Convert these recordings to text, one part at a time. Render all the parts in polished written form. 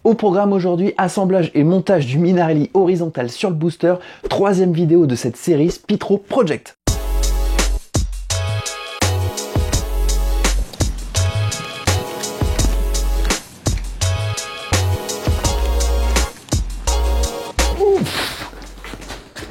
Au programme aujourd'hui, assemblage et montage du Minarelli horizontal sur le booster, troisième vidéo de cette série Spitro Project.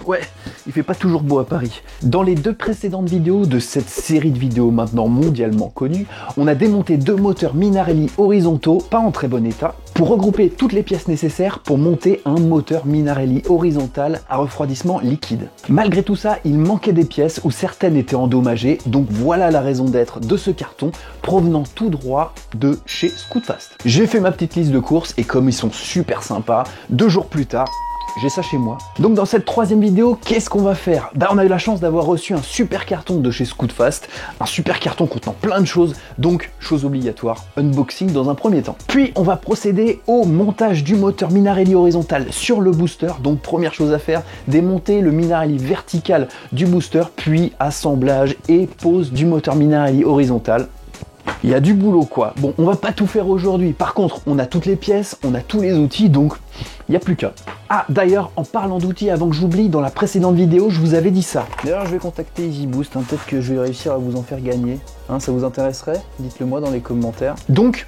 Ouais, il fait pas toujours beau à Paris. Dans les deux précédentes vidéos de cette série de vidéos maintenant mondialement connues, on a démonté deux moteurs Minarelli horizontaux, pas en très bon état, pour regrouper toutes les pièces nécessaires pour monter un moteur Minarelli horizontal à refroidissement liquide. Malgré tout ça, il manquait des pièces où certaines étaient endommagées, donc voilà la raison d'être de ce carton provenant tout droit de chez Scootfast. J'ai fait ma petite liste de courses et comme ils sont super sympas, 2 jours plus tard, j'ai ça chez moi. Donc dans cette troisième vidéo, qu'est-ce qu'on va faire? On a eu la chance d'avoir reçu un super carton de chez Scootfast, un super carton contenant plein de choses, donc chose obligatoire, unboxing dans un premier temps. Puis on va procéder au montage du moteur Minarelli horizontal sur le booster, donc première chose à faire, démonter le Minarelli vertical du booster, puis assemblage et pose du moteur Minarelli horizontal. Il y a du boulot quoi. Bon, on va pas tout faire aujourd'hui. Par contre, on a toutes les pièces, on a tous les outils, donc il n'y a plus qu'à. Ah, d'ailleurs, en parlant d'outils, avant que j'oublie, dans la précédente vidéo, je vous avais dit ça. D'ailleurs, je vais contacter EasyBoost, peut-être que je vais réussir à vous en faire gagner. Ça vous intéresserait? Dites-le moi dans les commentaires. Donc,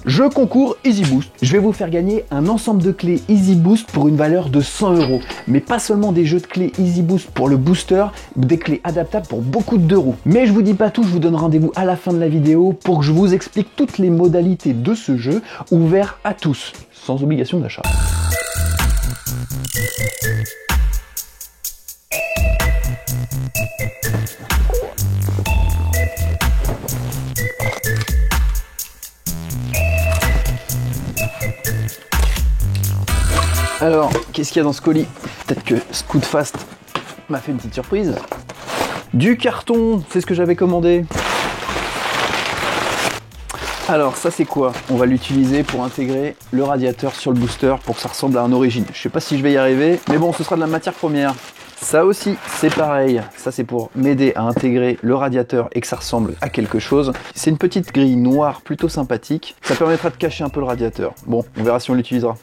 je concours EasyBoost. Je vais vous faire gagner un ensemble de clés EasyBoost pour une valeur de 100 €. Mais pas seulement des jeux de clés EasyBoost pour le booster, des clés adaptables pour beaucoup de 2 roues. Mais je vous dis pas tout, je vous donne rendez-vous à la fin de la vidéo pour que je vous explique toutes les modalités de ce jeu, ouvert à tous, sans obligation d'achat. Alors, qu'est-ce qu'il y a dans ce colis? Peut-être que Scootfast m'a fait une petite surprise. Du carton, c'est ce que j'avais commandé. Alors, ça c'est quoi? On va l'utiliser pour intégrer le radiateur sur le booster pour que ça ressemble à un Origin. Je sais pas si je vais y arriver, mais bon, ce sera de la matière première. Ça aussi, c'est pareil. Ça, c'est pour m'aider à intégrer le radiateur et que ça ressemble à quelque chose. C'est une petite grille noire plutôt sympathique. Ça permettra de cacher un peu le radiateur. Bon, on verra si on l'utilisera.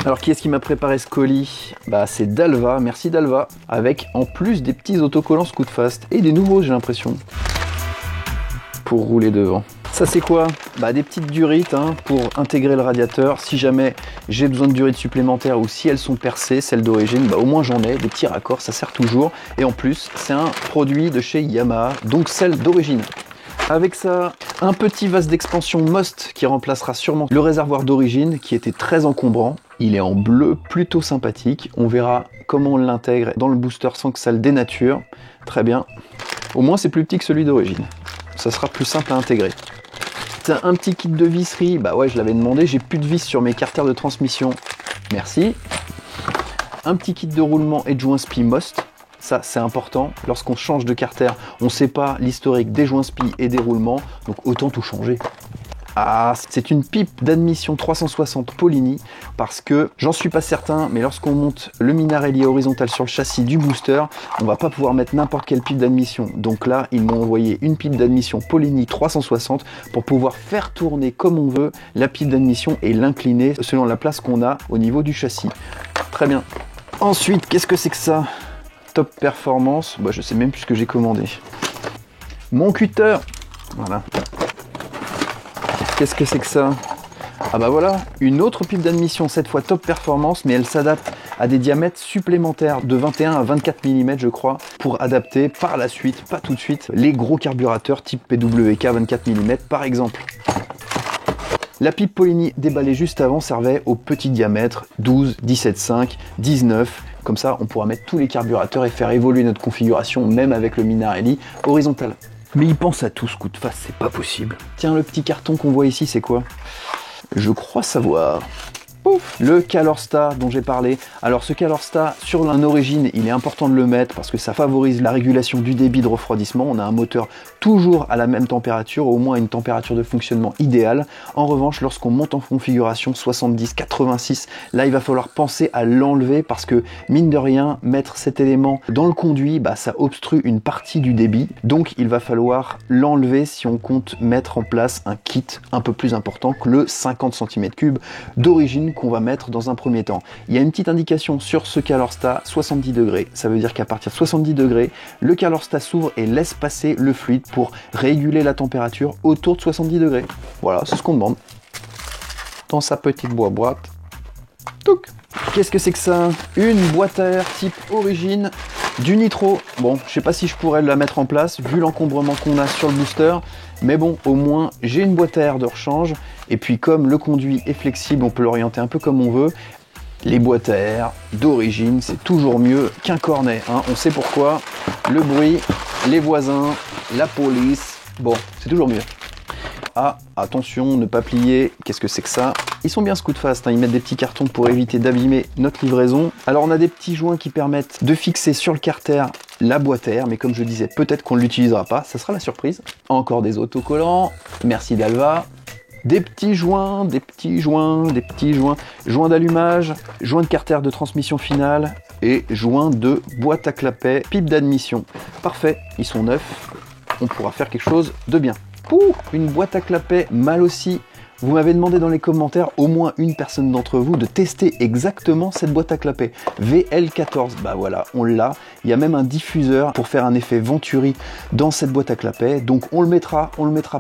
Alors qui est-ce qui m'a préparé ce colis? C'est Dalva, merci Dalva, avec en plus des petits autocollants Scootfast et des nouveaux j'ai l'impression, pour rouler devant. Ça c'est quoi? Des petites durites pour intégrer le radiateur, si jamais j'ai besoin de durites supplémentaires ou si elles sont percées, celles d'origine, au moins j'en ai, des petits raccords, ça sert toujours. Et en plus c'est un produit de chez Yamaha, donc celle d'origine. Avec ça, un petit vase d'expansion Most qui remplacera sûrement le réservoir d'origine qui était très encombrant. Il est en bleu, plutôt sympathique. On verra comment on l'intègre dans le booster sans que ça le dénature. Très bien. Au moins c'est plus petit que celui d'origine. Ça sera plus simple à intégrer. C'est un petit kit de visserie. Ouais, je l'avais demandé. J'ai plus de vis sur mes carters de transmission. Merci. Un petit kit de roulement et de joint spi Most. Ça, c'est important. Lorsqu'on change de carter, on ne sait pas l'historique des joints spi et des roulements, donc autant tout changer. Ah, c'est une pipe d'admission 360 Polini, parce que, j'en suis pas certain, mais lorsqu'on monte le Minarelli horizontal sur le châssis du booster, on va pas pouvoir mettre n'importe quelle pipe d'admission. Donc là, ils m'ont envoyé une pipe d'admission Polini 360 pour pouvoir faire tourner comme on veut la pipe d'admission et l'incliner selon la place qu'on a au niveau du châssis. Très bien. Ensuite, qu'est-ce que c'est que ça? Top Performance, je sais même plus ce que j'ai commandé. Mon cutter, voilà. Qu'est-ce que c'est que ça? Voilà, une autre pipe d'admission, cette fois Top Performance, mais elle s'adapte à des diamètres supplémentaires de 21 à 24 mm je crois, pour adapter par la suite, pas tout de suite, les gros carburateurs type PWK 24 mm par exemple. La pipe Polini déballée juste avant servait au petit diamètre 12, 17,5, 19. Comme ça, on pourra mettre tous les carburateurs et faire évoluer notre configuration, même avec le Minarelli horizontal. Mais il pense à tout, Scootfast, c'est pas possible. Tiens, le petit carton qu'on voit ici, c'est quoi? Je crois savoir. Pouf, le Calorsta dont j'ai parlé. Alors ce Calorsta sur un origine, il est important de le mettre parce que ça favorise la régulation du débit de refroidissement. On a un moteur toujours à la même température, au moins une température de fonctionnement idéale. En revanche, lorsqu'on monte en configuration 70, 86, là il va falloir penser à l'enlever parce que mine de rien, mettre cet élément dans le conduit, ça obstrue une partie du débit. Donc il va falloir l'enlever si on compte mettre en place un kit un peu plus important que le 50 cm3 d'origine qu'on va mettre dans un premier temps. Il y a une petite indication sur ce Calorsta, 70 degrés. Ça veut dire qu'à partir de 70 degrés, le Calorsta s'ouvre et laisse passer le fluide pour réguler la température autour de 70 degrés. Voilà, c'est ce qu'on demande. Dans sa petite boîte. Touc. Qu'est-ce que c'est que ça? Une boîte à air type origine, du nitro. Bon, je sais pas si je pourrais la mettre en place vu l'encombrement qu'on a sur le booster, mais bon, au moins j'ai une boîte à air de rechange, et puis comme le conduit est flexible, on peut l'orienter un peu comme on veut. Les boîtes à air d'origine, c'est toujours mieux qu'un cornet, hein. On sait pourquoi. Le bruit, les voisins, la police, bon, c'est toujours mieux. Ah, attention, ne pas plier, qu'est-ce que c'est que ça? Ils sont bien Scootfast, hein, ils mettent des petits cartons pour éviter d'abîmer notre livraison. Alors on a des petits joints qui permettent de fixer sur le carter la boîte à air, mais comme je disais, peut-être qu'on ne l'utilisera pas, ça sera la surprise. Encore des autocollants, merci Dalva. Des petits joints, joints d'allumage, joints de carter de transmission finale et joints de boîte à clapet, pipe d'admission. Parfait, ils sont neufs, on pourra faire quelque chose de bien. Ouh, une boîte à clapet mal aussi. Vous m'avez demandé dans les commentaires, au moins une personne d'entre vous, de tester exactement cette boîte à clapet. VL14, bah voilà, on l'a. Il y a même un diffuseur pour faire un effet Venturi dans cette boîte à clapet. Donc on le mettra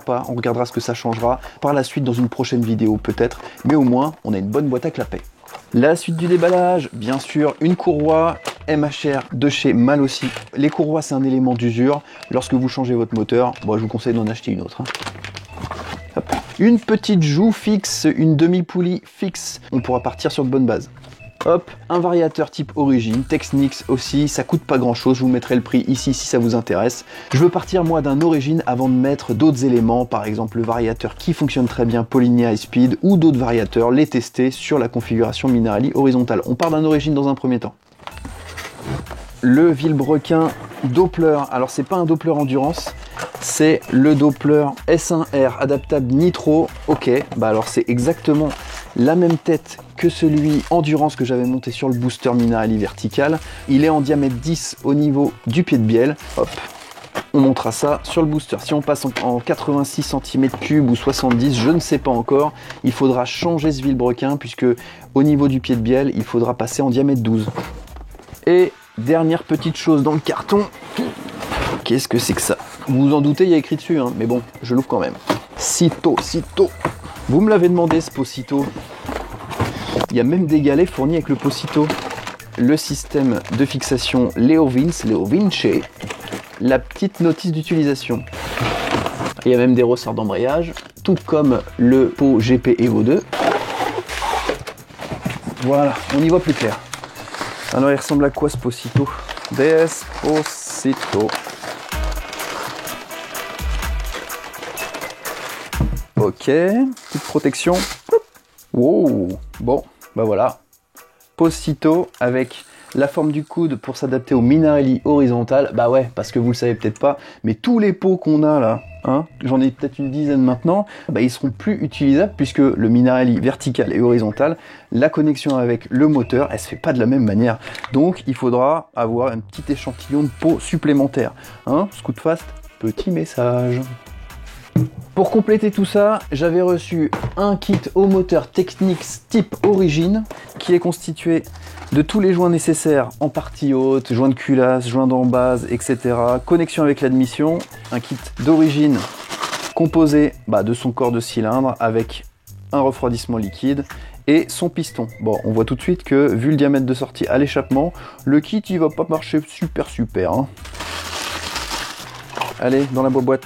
pas, on regardera ce que ça changera par la suite dans une prochaine vidéo peut-être. Mais au moins, on a une bonne boîte à clapet. La suite du déballage, bien sûr, une courroie MHR de chez Mal aussi. Les courroies, c'est un élément d'usure. Lorsque vous changez votre moteur, bon, je vous conseille d'en acheter une autre. Hop. Une petite joue fixe, une demi-poulie fixe. On pourra partir sur de bonnes bases. Hop, un variateur type origine, Technics aussi, ça coûte pas grand chose, je vous mettrai le prix ici si ça vous intéresse. Je veux partir moi d'un origine avant de mettre d'autres éléments, par exemple le variateur qui fonctionne très bien, Poligny High Speed, ou d'autres variateurs, les tester sur la configuration Minarelli horizontale. On part d'un origine dans un premier temps. Le Vilebrequin Doppler, alors c'est pas un Doppler endurance, c'est le Doppler S1R adaptable nitro. Ok, bah alors c'est exactement la même tête que celui endurance que j'avais monté sur le booster Minarelli vertical. Il est en diamètre 10 au niveau du pied de bielle. Hop, on montera ça sur le booster. Si on passe en 86 cm3 ou 70, je ne sais pas encore. Il faudra changer ce Vilebrequin puisque au niveau du pied de bielle, il faudra passer en diamètre 12. Et dernière petite chose dans le carton. Qu'est-ce que c'est que ça? Vous vous en doutez, il y a écrit dessus, hein, mais bon, je l'ouvre quand même. Cito. Vous me l'avez demandé, ce pot Cito. Il y a même des galets fournis avec le pot Cito. Le système de fixation Leo Vince, la petite notice d'utilisation. Il y a même des ressorts d'embrayage, tout comme le pot GP Evo 2. Voilà, on y voit plus clair. Alors il ressemble à quoi ce pot Cito? Despacito. Ok, petite protection. Wow, bon, bah voilà. Pot Cito avec la forme du coude pour s'adapter au Minarelli horizontal. Bah ouais, parce que vous le savez peut-être pas, mais tous les pots qu'on a là, hein, j'en ai peut-être une dizaine maintenant, bah ils seront plus utilisables puisque le Minarelli vertical et horizontal, la connexion avec le moteur, elle se fait pas de la même manière. Donc il faudra avoir un petit échantillon de pots supplémentaire. Hein, Scootfast, petit message. Pour compléter tout ça, j'avais reçu un kit au moteur Technics type origine qui est constitué de tous les joints nécessaires en partie haute, joints de culasse, joints d'embase, etc. Connexion avec l'admission, un kit d'origine composé de son corps de cylindre avec un refroidissement liquide et son piston. Bon, on voit tout de suite que vu le diamètre de sortie à l'échappement, le kit il va pas marcher super. Hein. Allez, dans la boîte.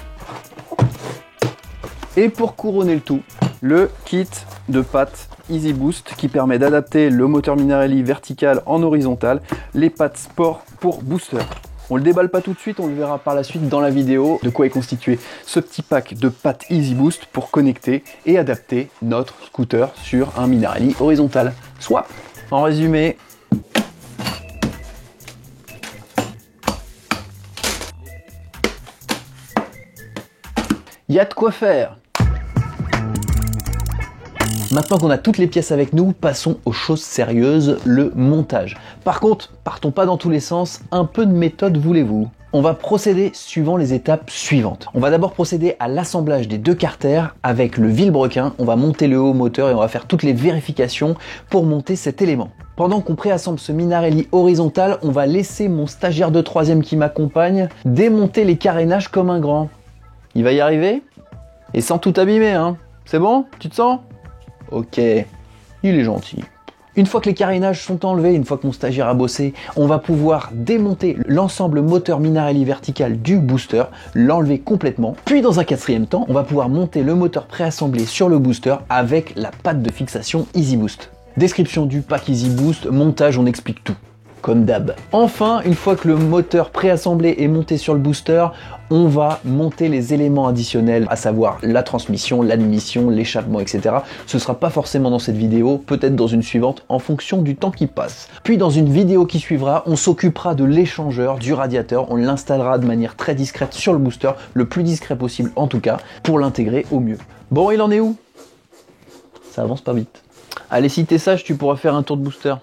Et pour couronner le tout, le kit de pattes Easy Boost qui permet d'adapter le moteur Minarelli vertical en horizontal, les pattes sport pour booster. On le déballe pas tout de suite, on le verra par la suite dans la vidéo de quoi est constitué ce petit pack de pattes Easy Boost pour connecter et adapter notre scooter sur un Minarelli horizontal swap. En résumé, il y a de quoi faire. Maintenant qu'on a toutes les pièces avec nous, passons aux choses sérieuses, le montage. Par contre, partons pas dans tous les sens, un peu de méthode voulez-vous. On va procéder suivant les étapes suivantes. On va d'abord procéder à l'assemblage des deux carters avec le vilebrequin. On va monter le haut moteur et on va faire toutes les vérifications pour monter cet élément. Pendant qu'on préassemble ce Minarelli horizontal, on va laisser mon stagiaire de 3e qui m'accompagne démonter les carénages comme un grand. Il va y arriver? Et sans tout abîmer, hein. C'est bon? Tu te sens? Ok, il est gentil. Une fois que les carénages sont enlevés, une fois que mon stagiaire a bossé, on va pouvoir démonter l'ensemble moteur Minarelli vertical du booster, l'enlever complètement. Puis dans un 4e temps, on va pouvoir monter le moteur préassemblé sur le booster avec la patte de fixation Easy Boost. Description du pack Easy Boost, montage, on explique tout. Comme d'hab. Enfin, une fois que le moteur préassemblé est monté sur le booster, on va monter les éléments additionnels, à savoir la transmission, l'admission, l'échappement, etc. Ce sera pas forcément dans cette vidéo, peut-être dans une suivante, en fonction du temps qui passe. Puis dans une vidéo qui suivra, on s'occupera de l'échangeur, du radiateur, on l'installera de manière très discrète sur le booster, le plus discret possible en tout cas, pour l'intégrer au mieux. Bon, il en est où? Ça avance pas vite. Allez, si t'es sage, tu pourras faire un tour de booster.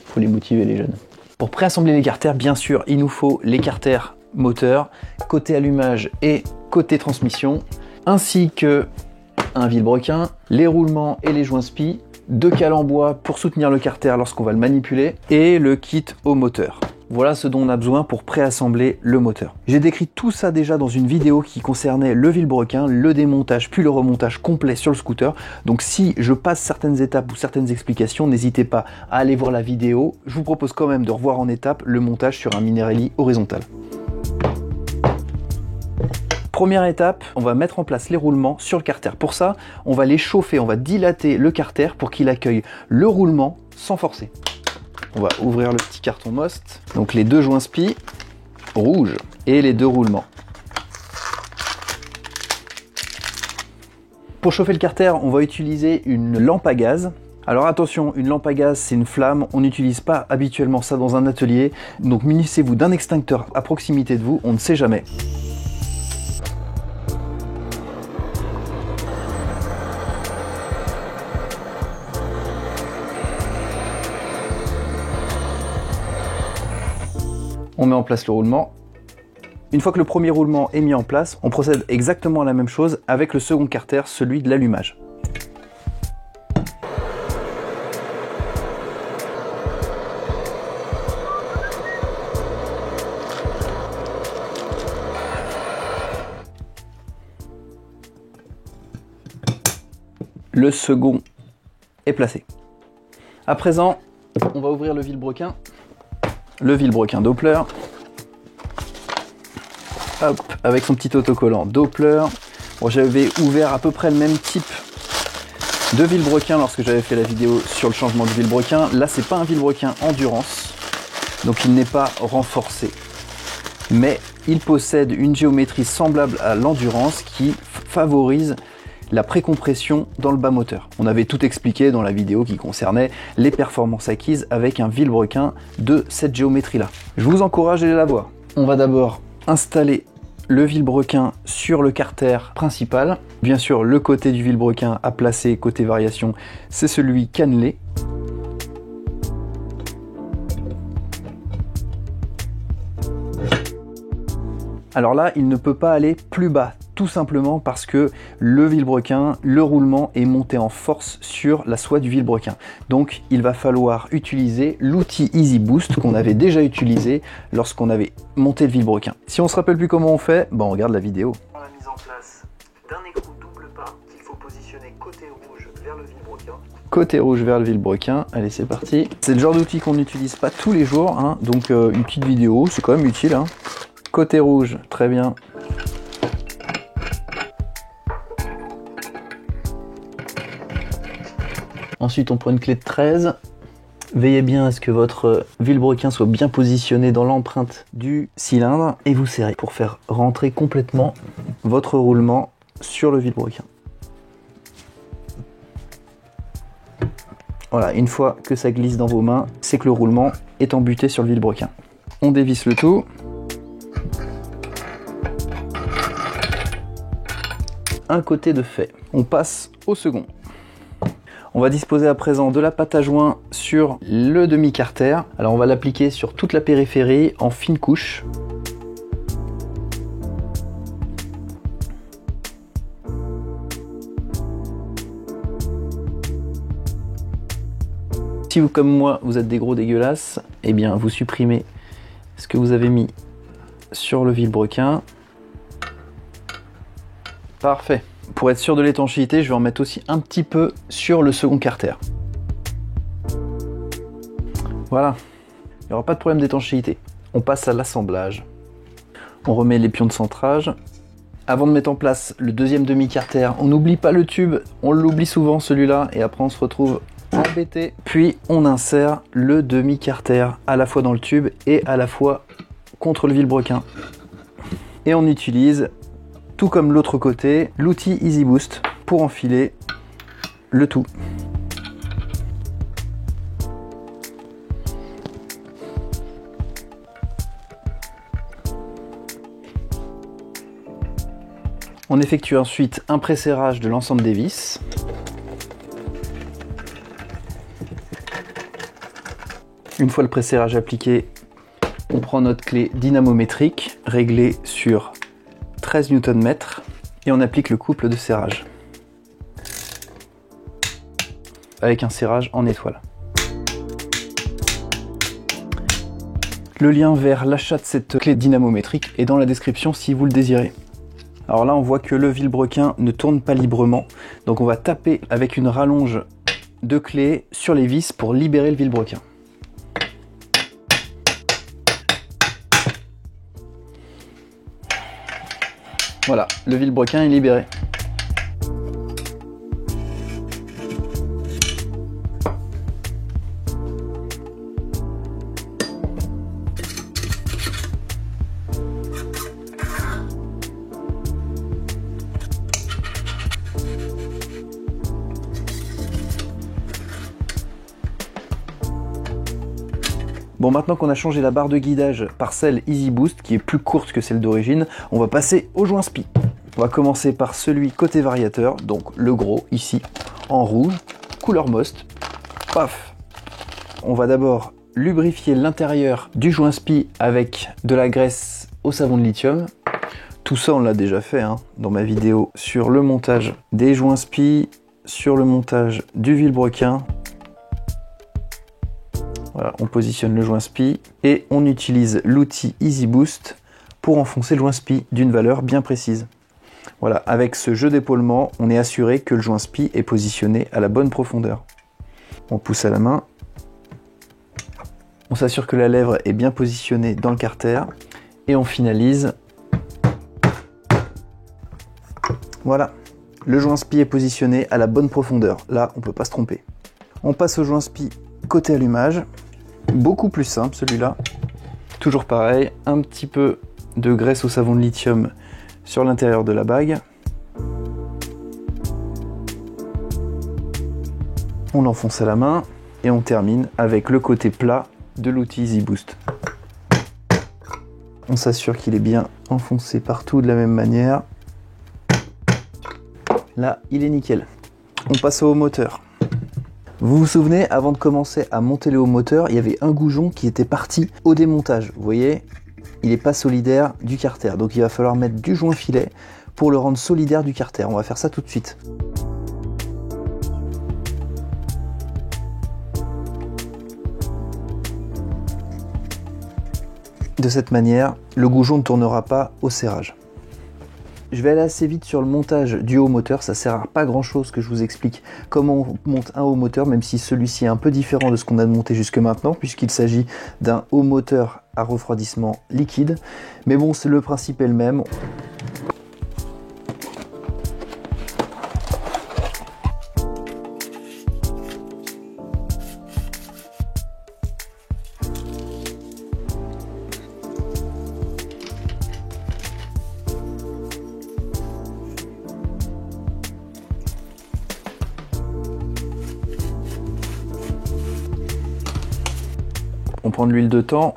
Faut les motiver les jeunes. Pour préassembler les carters, bien sûr, il nous faut les carters moteur, côté allumage et côté transmission, ainsi que un vilebrequin, les roulements et les joints spi, 2 cales en bois pour soutenir le carter lorsqu'on va le manipuler, et le kit au moteur. Voilà ce dont on a besoin pour préassembler le moteur. J'ai décrit tout ça déjà dans une vidéo qui concernait le vilebrequin, le démontage puis le remontage complet sur le scooter. Donc si je passe certaines étapes ou certaines explications, n'hésitez pas à aller voir la vidéo. Je vous propose quand même de revoir en étapes le montage sur un Minarelli horizontal. Première étape, on va mettre en place les roulements sur le carter. Pour ça, on va les chauffer, on va dilater le carter pour qu'il accueille le roulement sans forcer. On va ouvrir le petit carton Most. Donc les 2 joints spi rouges et les 2 roulements. Pour chauffer le carter, on va utiliser une lampe à gaz. Alors attention, une lampe à gaz, c'est une flamme. On n'utilise pas habituellement ça dans un atelier. Donc munissez-vous d'un extincteur à proximité de vous, on ne sait jamais. On met en place le roulement. Une fois que le premier roulement est mis en place, on procède exactement à la même chose avec le second carter, celui de l'allumage. Le second est placé. À présent, on va ouvrir le vilebrequin. Le vilebrequin Doppler, hop, avec son petit autocollant Doppler. Bon, j'avais ouvert à peu près le même type de vilebrequin lorsque j'avais fait la vidéo sur le changement de vilebrequin. Là, c'est pas un vilebrequin endurance, donc il n'est pas renforcé, mais il possède une géométrie semblable à l'endurance qui favorise la précompression dans le bas moteur. On avait tout expliqué dans la vidéo qui concernait les performances acquises avec un vilebrequin de cette géométrie-là. Je vous encourage à aller la voir. On va d'abord installer le vilebrequin sur le carter principal. Bien sûr, le côté du vilebrequin à placer côté variation, c'est celui cannelé. Alors là, il ne peut pas aller plus bas, tout simplement parce que le vilebrequin, le roulement est monté en force sur la soie du vilebrequin. Donc il va falloir utiliser l'outil Easy Boost qu'on avait déjà utilisé lorsqu'on avait monté le vilebrequin. Si on se rappelle plus comment on fait, on regarde la vidéo. La mise en place d'un écrou double pas qu'il faut positionner côté rouge vers le vilebrequin. Côté rouge vers le vilebrequin, allez c'est parti. C'est le genre d'outil qu'on n'utilise pas tous les jours, hein, donc une petite vidéo, c'est quand même utile. Hein. Côté rouge, très bien. Ensuite, on prend une clé de 13 Veillez bien à ce que votre vilebrequin soit bien positionné dans l'empreinte du cylindre et vous serrez pour faire rentrer complètement votre roulement sur le vilebrequin. Voilà, une fois que ça glisse dans vos mains, c'est que le roulement est embuté sur le vilebrequin. On dévisse le tout. Un côté de fait. On passe au second. On va disposer à présent de la pâte à joint sur le demi-carter. Alors on va l'appliquer sur toute la périphérie en fine couche. Si vous, comme moi, vous êtes des gros dégueulasses, eh bien vous supprimez ce que vous avez mis sur le vilebrequin. Parfait. Pour être sûr de l'étanchéité, je vais en mettre aussi un petit peu sur le second carter. Voilà. Il n'y aura pas de problème d'étanchéité. On passe à l'assemblage. On remet les pions de centrage. Avant de mettre en place le deuxième demi-carter, on n'oublie pas le tube. On l'oublie souvent celui-là et après on se retrouve embêté. Puis on insère le demi-carter à la fois dans le tube et à la fois contre le vilebrequin. Et on utilise, tout comme l'autre côté, l'outil Easy Boost pour enfiler le tout. On effectue ensuite un presserrage de l'ensemble des vis. Une fois le presserrage appliqué, on prend notre clé dynamométrique réglée sur 13 Nm et on applique le couple de serrage avec un serrage en étoile. Le lien vers l'achat de cette clé dynamométrique est dans la description si vous le désirez. Alors là on voit que le vilebrequin ne tourne pas librement, donc on va taper avec une rallonge de clé sur les vis pour libérer le vilebrequin. Voilà, le vilebrequin est libéré. Bon, maintenant qu'on a changé la barre de guidage par celle Easy Boost, qui est plus courte que celle d'origine, on va passer au joint spi. On va commencer par celui côté variateur, donc le gros, ici, en rouge, couleur Most. Paf! On va d'abord lubrifier l'intérieur du joint spi avec de la graisse au savon de lithium. Tout ça, on l'a déjà fait dans ma vidéo sur le montage des joints spi, sur le montage du vilebrequin. Voilà, on positionne le joint spi et on utilise l'outil Easy Boost pour enfoncer le joint spi d'une valeur bien précise. Voilà, avec ce jeu d'épaulement, on est assuré que le joint spi est positionné à la bonne profondeur. On pousse à la main. On s'assure que la lèvre est bien positionnée dans le carter et on finalise. Voilà, le joint spi est positionné à la bonne profondeur. Là, on ne peut pas se tromper. On passe au joint spi côté allumage, beaucoup plus simple celui-là. Toujours pareil, un petit peu de graisse au savon de lithium sur l'intérieur de la bague. On l'enfonce à la main et on termine avec le côté plat de l'outil Easy Boost. On s'assure qu'il est bien enfoncé partout de la même manière. Là, il est nickel. On passe au haut moteur. Vous vous souvenez, avant de commencer à monter le haut moteur, il y avait un goujon qui était parti au démontage. Vous voyez, il n'est pas solidaire du carter. Donc il va falloir mettre du joint filet pour le rendre solidaire du carter. On va faire ça tout de suite. De cette manière, le goujon ne tournera pas au serrage. Je vais aller assez vite sur le montage du haut moteur, ça sert à pas grand chose que je vous explique comment on monte un haut moteur, même si celui-ci est un peu différent de ce qu'on a monté jusque maintenant, puisqu'il s'agit d'un haut moteur à refroidissement liquide. Mais bon, c'est le principe est le même. On prend de l'huile de thon,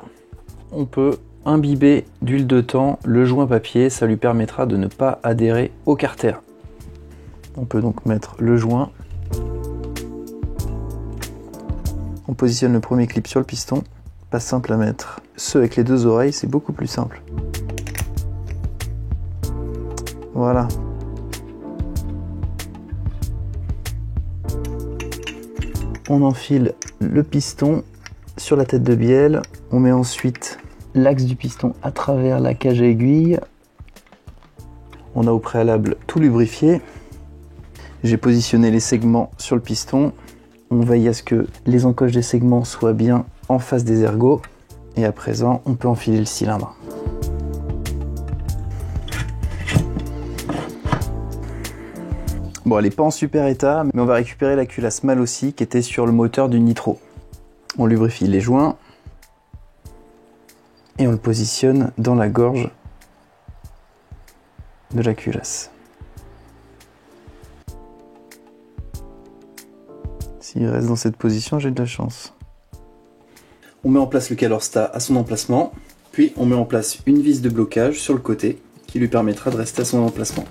on peut imbiber d'huile de thon le joint papier, ça lui permettra de ne pas adhérer au carter. On peut donc mettre le joint. On positionne le premier clip sur le piston. Pas simple à mettre. Ceux avec les deux oreilles, c'est beaucoup plus simple. Voilà. On enfile le piston sur la tête de bielle. On met ensuite l'axe du piston à travers la cage à aiguille. On a au préalable tout lubrifié. J'ai positionné les segments sur le piston. On veille à ce que les encoches des segments soient bien en face des ergots. Et à présent, on peut enfiler le cylindre. Bon, elle n'est pas en super état, mais on va récupérer la culasse mâle aussi qui était sur le moteur du Nitro. On lubrifie les joints et on le positionne dans la gorge de la culasse. S'il reste dans cette position, j'ai de la chance. On met en place le calorsta à son emplacement, puis on met en place une vis de blocage sur le côté qui lui permettra de rester à son emplacement.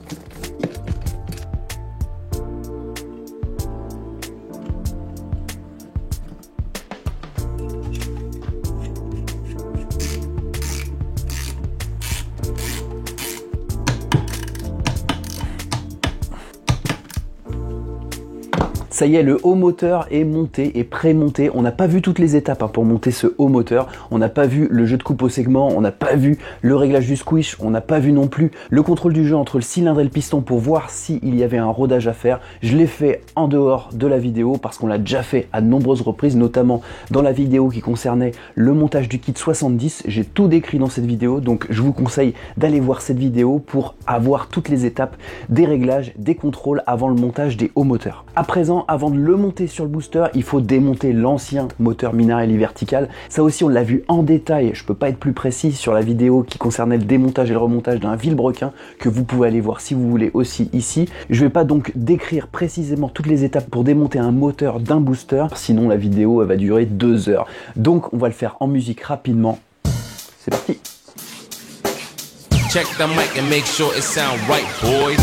Ça y est, le haut moteur est monté et pré-monté. On n'a pas vu toutes les étapes pour monter ce haut moteur. On n'a pas vu le jeu de coupe au segment, on n'a pas vu le réglage du squish, on n'a pas vu non plus le contrôle du jeu entre le cylindre et le piston pour voir s'il y avait un rodage à faire. Je l'ai fait en dehors de la vidéo parce qu'on l'a déjà fait à de nombreuses reprises, notamment dans la vidéo qui concernait le montage du kit 70. J'ai tout décrit dans cette vidéo, donc je vous conseille d'aller voir cette vidéo pour avoir toutes les étapes des réglages, des contrôles avant le montage des hauts moteurs. À présent, avant de le monter sur le booster, il faut démonter l'ancien moteur Minarelli vertical. Ça aussi, on l'a vu en détail. Je peux pas être plus précis sur la vidéo qui concernait le démontage et le remontage d'un vilebrequin que vous pouvez aller voir si vous voulez aussi ici. Je vais pas donc décrire précisément toutes les étapes pour démonter un moteur d'un booster, sinon la vidéo elle va durer 2 heures. Donc on va le faire en musique rapidement. C'est parti. Check the mic and make sure it sound right, boys.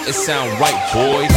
It sound right, boys.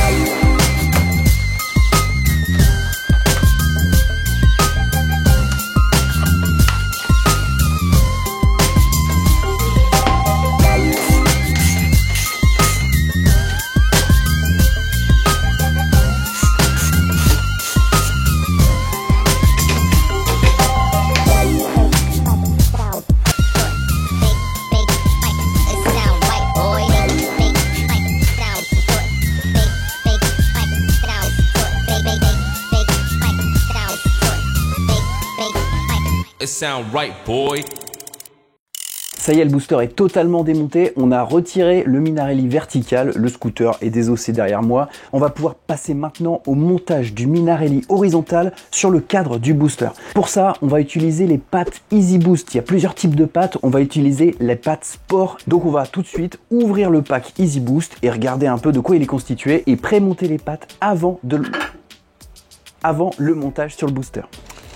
It sound right, boy. Ça y est, le booster est totalement démonté. On a retiré le Minarelli vertical, le scooter est désossé derrière moi. On va pouvoir passer maintenant au montage du Minarelli horizontal sur le cadre du booster. Pour ça, on va utiliser les pattes Easy Boost. Il y a plusieurs types de pattes. On va utiliser les pattes Sport. Donc on va tout de suite ouvrir le pack Easy Boost et regarder un peu de quoi il est constitué et prémonter les pattes avant le montage sur le booster.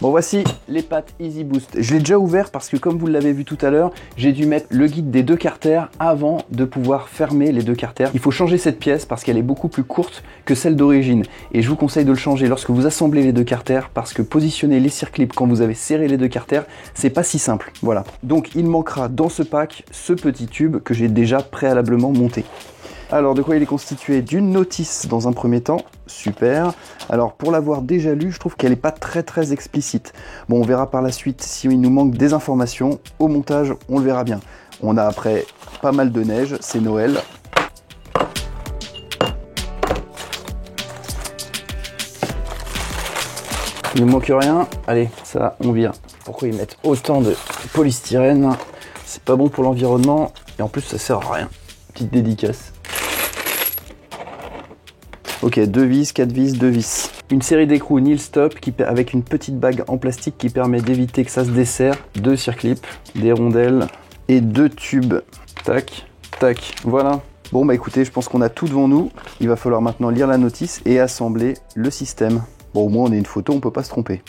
Bon, voici les pattes Easy Boost. Je l'ai déjà ouvert parce que comme vous l'avez vu tout à l'heure, j'ai dû mettre le guide des deux carters avant de pouvoir fermer les deux carters. Il faut changer cette pièce parce qu'elle est beaucoup plus courte que celle d'origine. Et je vous conseille de le changer lorsque vous assemblez les deux carters parce que positionner les circlips quand vous avez serré les deux carters, c'est pas si simple. Voilà. Donc il manquera dans ce pack ce petit tube que j'ai déjà préalablement monté. Alors, de quoi il est constitué? D'une notice dans un premier temps. Super. Alors, pour l'avoir déjà lu, je trouve qu'elle n'est pas très explicite. Bon, on verra par la suite s'il nous manque des informations. Au montage, on le verra bien. On a après pas mal de neige, c'est Noël. Il ne manque rien. Allez, ça, on vire. Pourquoi ils mettent autant de polystyrène? C'est pas bon pour l'environnement. Et en plus, ça sert à rien. Petite dédicace. Ok, 2 vis, 4 vis, 2 vis. Une série d'écrous Nil Stop avec une petite bague en plastique qui permet d'éviter que ça se desserre. 2 circlips, des rondelles et 2 tubes. Tac, tac, voilà. Bon bah écoutez, je pense qu'on a tout devant nous. Il va falloir maintenant lire la notice et assembler le système. Bon, au moins on a une photo, on peut pas se tromper.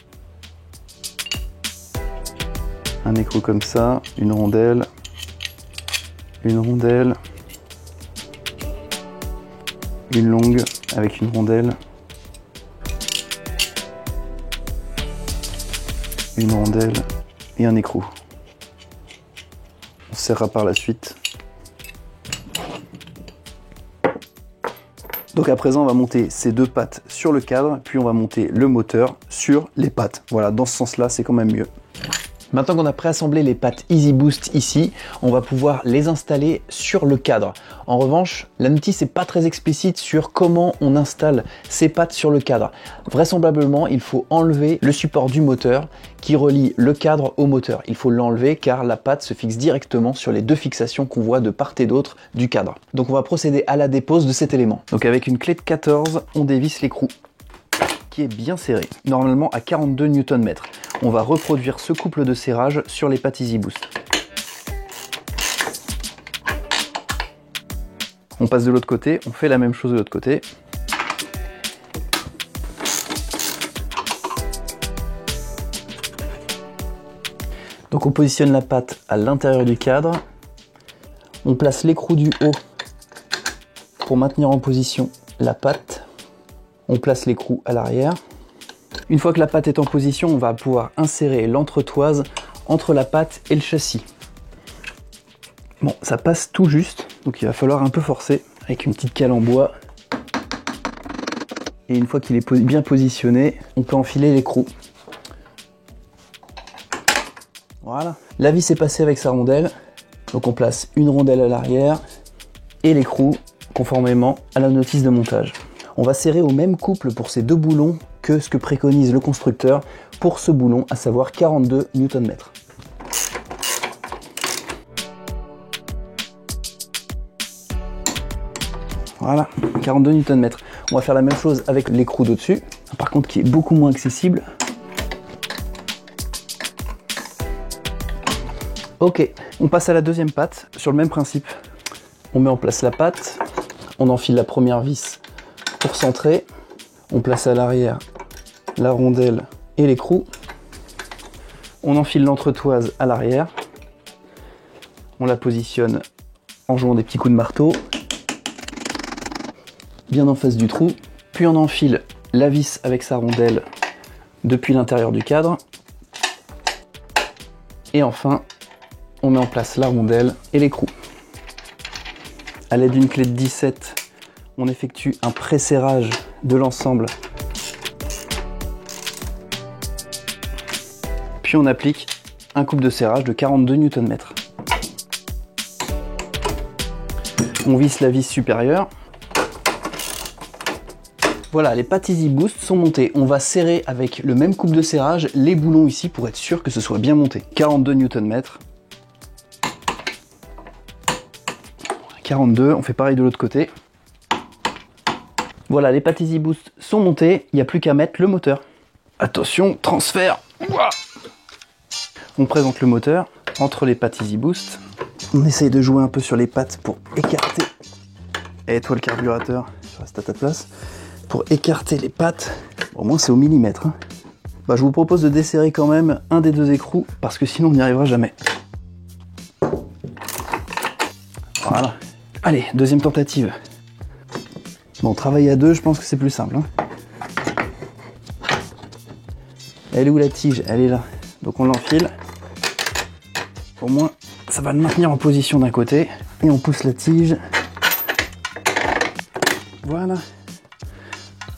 Un écrou comme ça, une rondelle, une longue avec une rondelle, une rondelle et un écrou. On serrera par la suite. Donc à présent, on va monter ces 2 pattes sur le cadre, puis on va monter le moteur sur les pattes. Voilà, dans ce sens-là, c'est quand même mieux. Maintenant qu'on a préassemblé les pattes Easy Boost ici, on va pouvoir les installer sur le cadre. En revanche, la notice n'est pas très explicite sur comment on installe ces pattes sur le cadre. Vraisemblablement, il faut enlever le support du moteur qui relie le cadre au moteur. Il faut l'enlever car la patte se fixe directement sur les 2 fixations qu'on voit de part et d'autre du cadre. Donc on va procéder à la dépose de cet élément. Donc avec une clé de 14, on dévisse l'écrou qui est bien serré, normalement à 42 Nm. On va reproduire ce couple de serrage sur les pattes Easy Boost. On passe de l'autre côté, on fait la même chose de l'autre côté. Donc on positionne la patte à l'intérieur du cadre. On place l'écrou du haut pour maintenir en position la patte. On place l'écrou à l'arrière. Une fois que la patte est en position, on va pouvoir insérer l'entretoise entre la patte et le châssis. Bon, ça passe tout juste, donc il va falloir un peu forcer avec une petite cale en bois. Et une fois qu'il est bien positionné, on peut enfiler l'écrou. Voilà. La vis est passée avec sa rondelle, donc on place une rondelle à l'arrière et l'écrou conformément à la notice de montage. On va serrer au même couple pour ces 2 boulons que ce que préconise le constructeur pour ce boulon, à savoir 42 Nm. Voilà, 42 Nm. On va faire la même chose avec l'écrou d'au-dessus, par contre qui est beaucoup moins accessible. Ok, on passe à la deuxième patte, sur le même principe. On met en place la patte, on enfile la première vis pour centrer, on place à l'arrière la rondelle et l'écrou, on enfile l'entretoise à l'arrière, on la positionne en jouant des petits coups de marteau, bien en face du trou, puis on enfile la vis avec sa rondelle depuis l'intérieur du cadre, et enfin on met en place la rondelle et l'écrou. À l'aide d'une clé de 17, on effectue un pré-serrage de l'ensemble. Puis on applique un couple de serrage de 42 Nm. On visse la vis supérieure. Voilà, les pattes Easy Boost sont montées. On va serrer avec le même couple de serrage les boulons ici pour être sûr que ce soit bien monté. 42 Nm. 42, on fait pareil de l'autre côté. Voilà, les pattes Easy Boost sont montées, il n'y a plus qu'à mettre le moteur. Attention, transfert. Ouah. On présente le moteur entre les pattes Easy Boost. On essaye de jouer un peu sur les pattes pour écarter. Et toi le carburateur, je reste à ta place. Pour écarter les pattes, au moins c'est au millimètre. Hein. Bah, je vous propose de desserrer quand même un des 2 écrous parce que sinon on n'y arrivera jamais. Voilà. Allez, deuxième tentative. Bon, travailler à 2, je pense que c'est plus simple. Hein. Elle est où la tige? Elle est là. Donc on l'enfile. Au moins, ça va le maintenir en position d'un côté. Et on pousse la tige Voilà.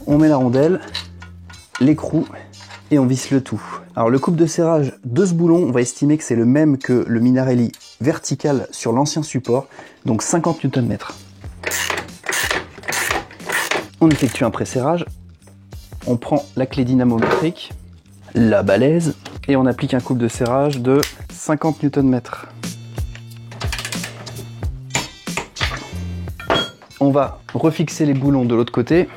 On met la rondelle, l'écrou et on visse le tout. Alors le couple de serrage de ce boulon, on va estimer que c'est le même que le Minarelli vertical sur l'ancien support, donc 50 Nm. On effectue un pré-serrage, on prend la clé dynamométrique, la balèze, et on applique un couple de serrage de 50 Nm. On va refixer les boulons de l'autre côté.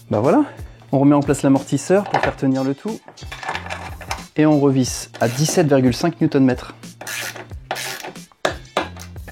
Bah voilà, on remet en place l'amortisseur pour faire tenir le tout. Et on revisse à 17,5 Nm.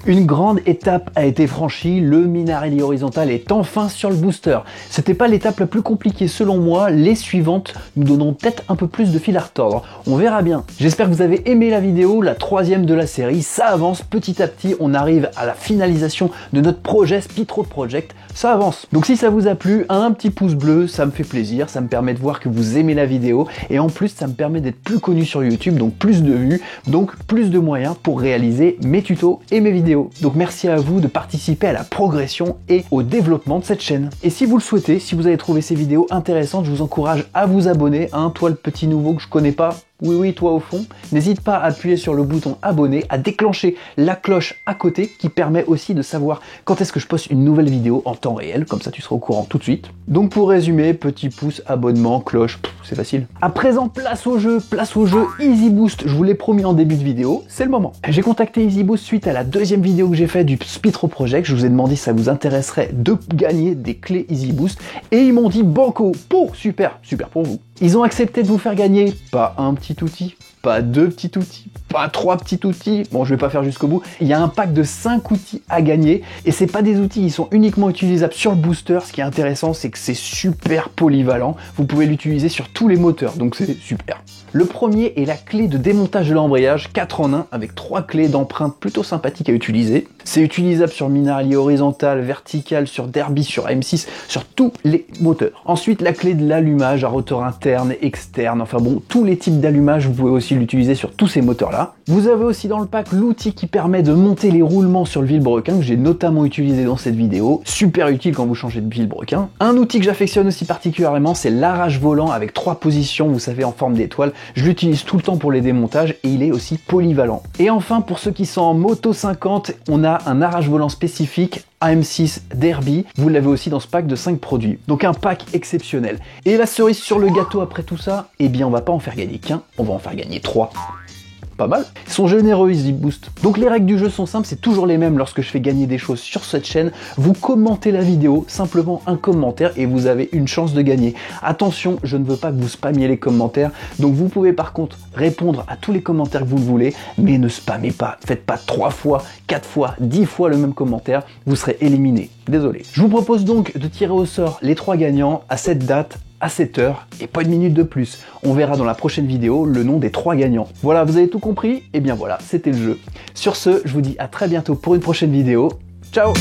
Une grande étape a été franchie, le Minarelli horizontal est enfin sur le booster. C'était pas l'étape la plus compliquée selon moi, les suivantes nous donneront peut-être un peu plus de fil à retordre. On verra bien. J'espère que vous avez aimé la vidéo, la 3e de la série, ça avance petit à petit, on arrive à la finalisation de notre projet Spitro Project, ça avance. Donc si ça vous a plu, un petit pouce bleu, ça me fait plaisir, ça me permet de voir que vous aimez la vidéo, et en plus ça me permet d'être plus connu sur YouTube, donc plus de vues, donc plus de moyens pour réaliser mes tutos et mes vidéos. Donc merci à vous de participer à la progression et au développement de cette chaîne. Et si vous le souhaitez, si vous avez trouvé ces vidéos intéressantes, je vous encourage à vous abonner, hein, toi le petit nouveau que je connais pas. Oui, toi au fond. N'hésite pas à appuyer sur le bouton abonner, à déclencher la cloche à côté qui permet aussi de savoir quand est-ce que je poste une nouvelle vidéo en temps réel, comme ça tu seras au courant tout de suite. Donc pour résumer, petit pouce, abonnement, cloche, c'est facile. À présent, place au jeu Easy Boost, je vous l'ai promis en début de vidéo, c'est le moment. J'ai contacté Easy Boost suite à la 2e vidéo que j'ai faite du Spitro Project, je vous ai demandé si ça vous intéresserait de gagner des clés Easy Boost, et ils m'ont dit banco, super pour vous. Ils ont accepté de vous faire gagner, pas un petit outil, pas 2 petits outils, pas 3 petits outils, bon je vais pas faire jusqu'au bout, il y a un pack de 5 outils à gagner, et c'est pas des outils, ils sont uniquement utilisables sur le booster. Ce qui est intéressant, c'est que c'est super polyvalent, vous pouvez l'utiliser sur tous les moteurs, donc c'est super. Le premier est la clé de démontage de l'embrayage 4 en 1 avec 3 clés d'empreinte plutôt sympathiques à utiliser. C'est utilisable sur Minarelli horizontal, vertical, sur Derby, sur M6, sur tous les moteurs. Ensuite, la clé de l'allumage à rotor interne, externe, enfin bon, tous les types d'allumage, vous pouvez aussi l'utiliser sur tous ces moteurs-là. Vous avez aussi dans le pack l'outil qui permet de monter les roulements sur le vilebrequin, que j'ai notamment utilisé dans cette vidéo. Super utile quand vous changez de vilebrequin. Un outil que j'affectionne aussi particulièrement, c'est l'arrache volant avec 3 positions, vous savez, en forme d'étoile. Je l'utilise tout le temps pour les démontages et il est aussi polyvalent. Et enfin, pour ceux qui sont en moto 50, on a un arrache volant spécifique AM6 Derby, vous l'avez aussi dans ce pack de 5 produits. Donc un pack exceptionnel. Et la cerise sur le gâteau après tout ça, eh bien on va pas en faire gagner qu'un, on va en faire gagner 3. Pas mal. Ils sont généreux, Easy Boost. Donc les règles du jeu sont simples, c'est toujours les mêmes lorsque je fais gagner des choses sur cette chaîne. Vous commentez la vidéo, simplement un commentaire et vous avez une chance de gagner. Attention, je ne veux pas que vous spammiez les commentaires, donc vous pouvez par contre répondre à tous les commentaires que vous le voulez, mais ne spammez pas. Faites pas 3 fois, 4 fois, 10 fois le même commentaire, vous serez éliminé. Désolé. Je vous propose donc de tirer au sort les 3 gagnants à cette date, à 7 h et pas une minute de plus. On verra dans la prochaine vidéo le nom des 3 gagnants. Voilà, vous avez tout compris? Et bien voilà, c'était le jeu. Sur ce, je vous dis à très bientôt pour une prochaine vidéo. Ciao!